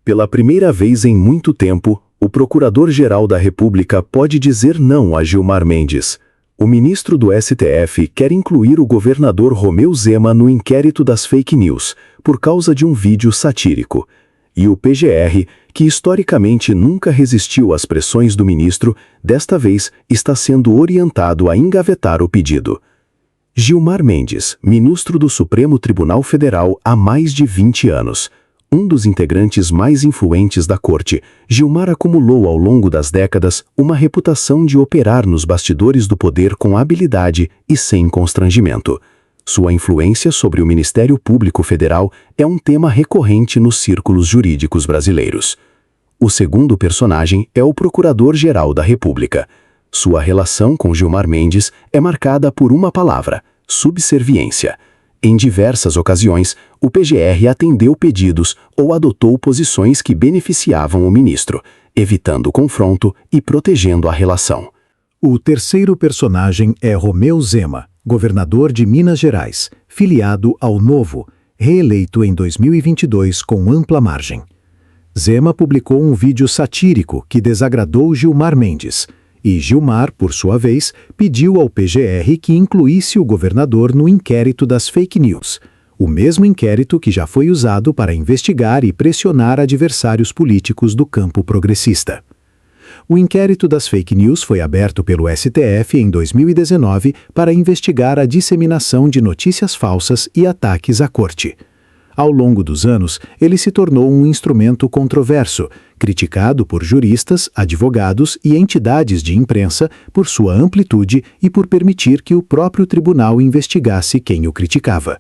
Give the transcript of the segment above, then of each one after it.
Pela primeira vez em muito tempo, o Procurador-Geral da República pode dizer não a Gilmar Mendes. O ministro do STF quer incluir o governador Romeu Zema no inquérito das fake news, por causa de um vídeo satírico. E o PGR, que historicamente nunca resistiu às pressões do ministro, desta vez está sendo orientado a engavetar o pedido. Gilmar Mendes, ministro do Supremo Tribunal Federal há mais de 20 anos. Um dos integrantes mais influentes da corte, Gilmar acumulou ao longo das décadas uma reputação de operar nos bastidores do poder com habilidade e sem constrangimento. Sua influência sobre o Ministério Público Federal é um tema recorrente nos círculos jurídicos brasileiros. O segundo personagem é o Procurador-Geral da República. Sua relação com Gilmar Mendes é marcada por uma palavra: subserviência. Em diversas ocasiões, o PGR atendeu pedidos ou adotou posições que beneficiavam o ministro, evitando confronto e protegendo a relação. O terceiro personagem é Romeu Zema, governador de Minas Gerais, filiado ao Novo, reeleito em 2022 com ampla margem. Zema publicou um vídeo satírico que desagradou Gilmar Mendes, e Gilmar, por sua vez, pediu ao PGR que incluísse o governador no inquérito das fake news, o mesmo inquérito que já foi usado para investigar e pressionar adversários políticos do campo progressista. O inquérito das fake news foi aberto pelo STF em 2019 para investigar a disseminação de notícias falsas e ataques à corte. Ao longo dos anos, ele se tornou um instrumento controverso, criticado por juristas, advogados e entidades de imprensa por sua amplitude e por permitir que o próprio tribunal investigasse quem o criticava.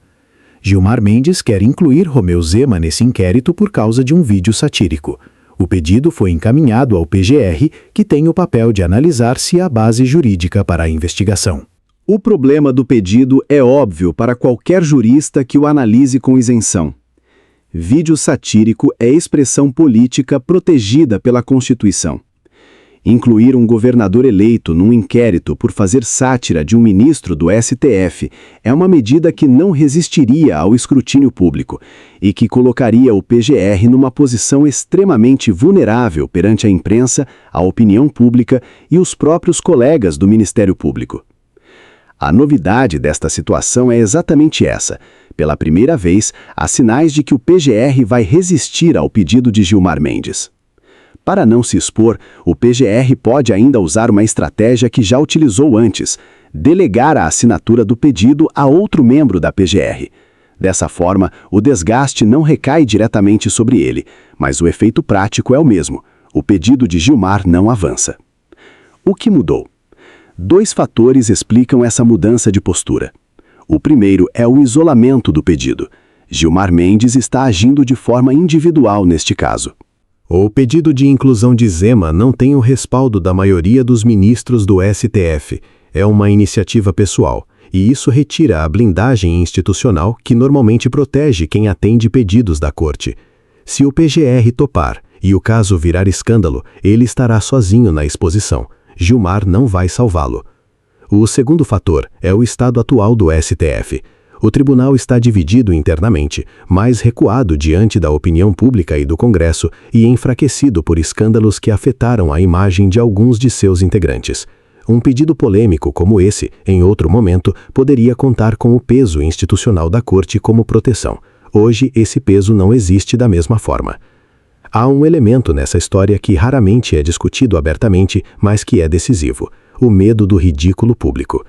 Gilmar Mendes quer incluir Romeu Zema nesse inquérito por causa de um vídeo satírico. O pedido foi encaminhado ao PGR, que tem o papel de analisar se há base jurídica para a investigação. O problema do pedido é óbvio para qualquer jurista que o analise com isenção. Vídeo satírico é expressão política protegida pela Constituição. Incluir um governador eleito num inquérito por fazer sátira de um ministro do STF é uma medida que não resistiria ao escrutínio público e que colocaria o PGR numa posição extremamente vulnerável perante a imprensa, a opinião pública e os próprios colegas do Ministério Público. A novidade desta situação é exatamente essa. Pela primeira vez, há sinais de que o PGR vai resistir ao pedido de Gilmar Mendes. Para não se expor, o PGR pode ainda usar uma estratégia que já utilizou antes: delegar a assinatura do pedido a outro membro da PGR. Dessa forma, o desgaste não recai diretamente sobre ele, mas o efeito prático é o mesmo: o pedido de Gilmar não avança. O que mudou? 2 fatores explicam essa mudança de postura. O primeiro é o isolamento do pedido. Gilmar Mendes está agindo de forma individual neste caso. O pedido de inclusão de Zema não tem o respaldo da maioria dos ministros do STF. É uma iniciativa pessoal, e isso retira a blindagem institucional que normalmente protege quem atende pedidos da corte. Se o PGR topar e o caso virar escândalo, ele estará sozinho na exposição. Gilmar não vai salvá-lo. O segundo fator é o estado atual do STF. O tribunal está dividido internamente, mais recuado diante da opinião pública e do Congresso e enfraquecido por escândalos que afetaram a imagem de alguns de seus integrantes. Um pedido polêmico como esse, em outro momento, poderia contar com o peso institucional da Corte como proteção. Hoje, esse peso não existe da mesma forma. Há um elemento nessa história que raramente é discutido abertamente, mas que é decisivo: o medo do ridículo público.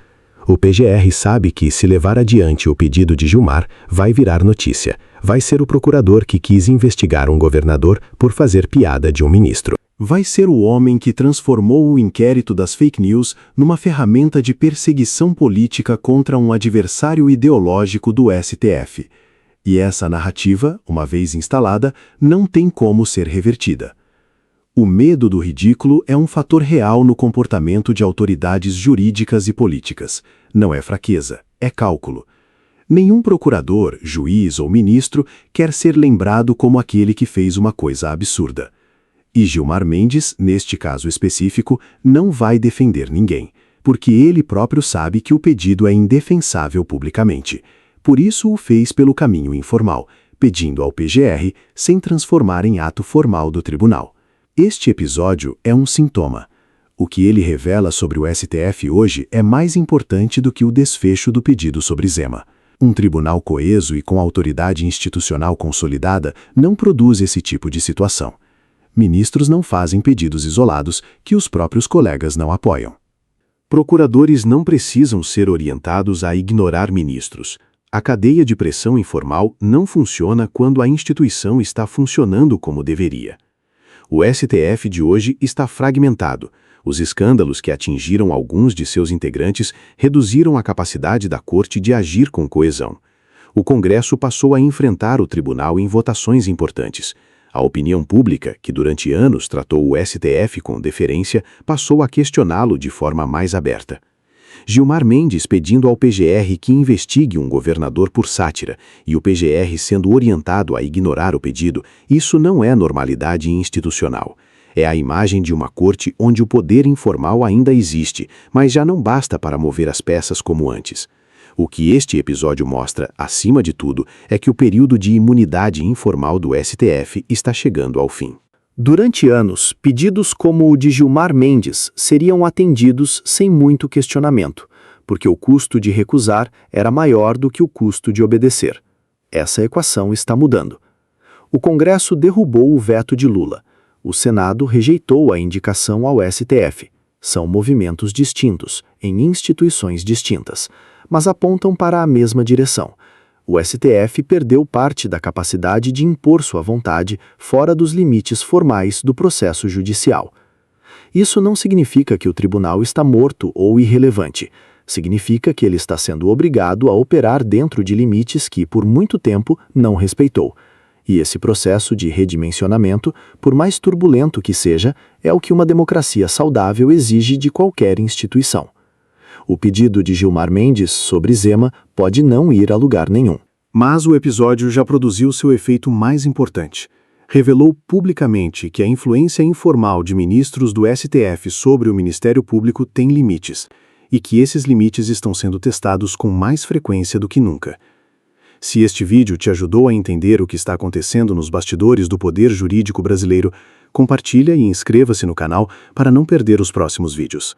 O PGR sabe que, se levar adiante o pedido de Gilmar, vai virar notícia. Vai ser o procurador que quis investigar um governador por fazer piada de um ministro. Vai ser o homem que transformou o inquérito das fake news numa ferramenta de perseguição política contra um adversário ideológico do STF. E essa narrativa, uma vez instalada, não tem como ser revertida. O medo do ridículo é um fator real no comportamento de autoridades jurídicas e políticas. Não é fraqueza, é cálculo. Nenhum procurador, juiz ou ministro quer ser lembrado como aquele que fez uma coisa absurda. E Gilmar Mendes, neste caso específico, não vai defender ninguém, porque ele próprio sabe que o pedido é indefensável publicamente. Por isso o fez pelo caminho informal, pedindo ao PGR sem transformar em ato formal do tribunal. Este episódio é um sintoma. O que ele revela sobre o STF hoje é mais importante do que o desfecho do pedido sobre Zema. Um tribunal coeso e com autoridade institucional consolidada não produz esse tipo de situação. Ministros não fazem pedidos isolados que os próprios colegas não apoiam. Procuradores não precisam ser orientados a ignorar ministros. A cadeia de pressão informal não funciona quando a instituição está funcionando como deveria. O STF de hoje está fragmentado. Os escândalos que atingiram alguns de seus integrantes reduziram a capacidade da Corte de agir com coesão. O Congresso passou a enfrentar o tribunal em votações importantes. A opinião pública, que durante anos tratou o STF com deferência, passou a questioná-lo de forma mais aberta. Gilmar Mendes pedindo ao PGR que investigue um governador por sátira e o PGR sendo orientado a ignorar o pedido, isso não é normalidade institucional. É a imagem de uma corte onde o poder informal ainda existe, mas já não basta para mover as peças como antes. O que este episódio mostra, acima de tudo, é que o período de imunidade informal do STF está chegando ao fim. Durante anos, pedidos como o de Gilmar Mendes seriam atendidos sem muito questionamento, porque o custo de recusar era maior do que o custo de obedecer. Essa equação está mudando. O Congresso derrubou o veto de Lula. O Senado rejeitou a indicação ao STF. São movimentos distintos, em instituições distintas, mas apontam para a mesma direção. O STF perdeu parte da capacidade de impor sua vontade fora dos limites formais do processo judicial. Isso não significa que o tribunal está morto ou irrelevante. Significa que ele está sendo obrigado a operar dentro de limites que, por muito tempo, não respeitou. E esse processo de redimensionamento, por mais turbulento que seja, é o que uma democracia saudável exige de qualquer instituição. O pedido de Gilmar Mendes sobre Zema pode não ir a lugar nenhum. Mas o episódio já produziu seu efeito mais importante. Revelou publicamente que a influência informal de ministros do STF sobre o Ministério Público tem limites, e que esses limites estão sendo testados com mais frequência do que nunca. Se este vídeo te ajudou a entender o que está acontecendo nos bastidores do poder jurídico brasileiro, compartilha e inscreva-se no canal para não perder os próximos vídeos.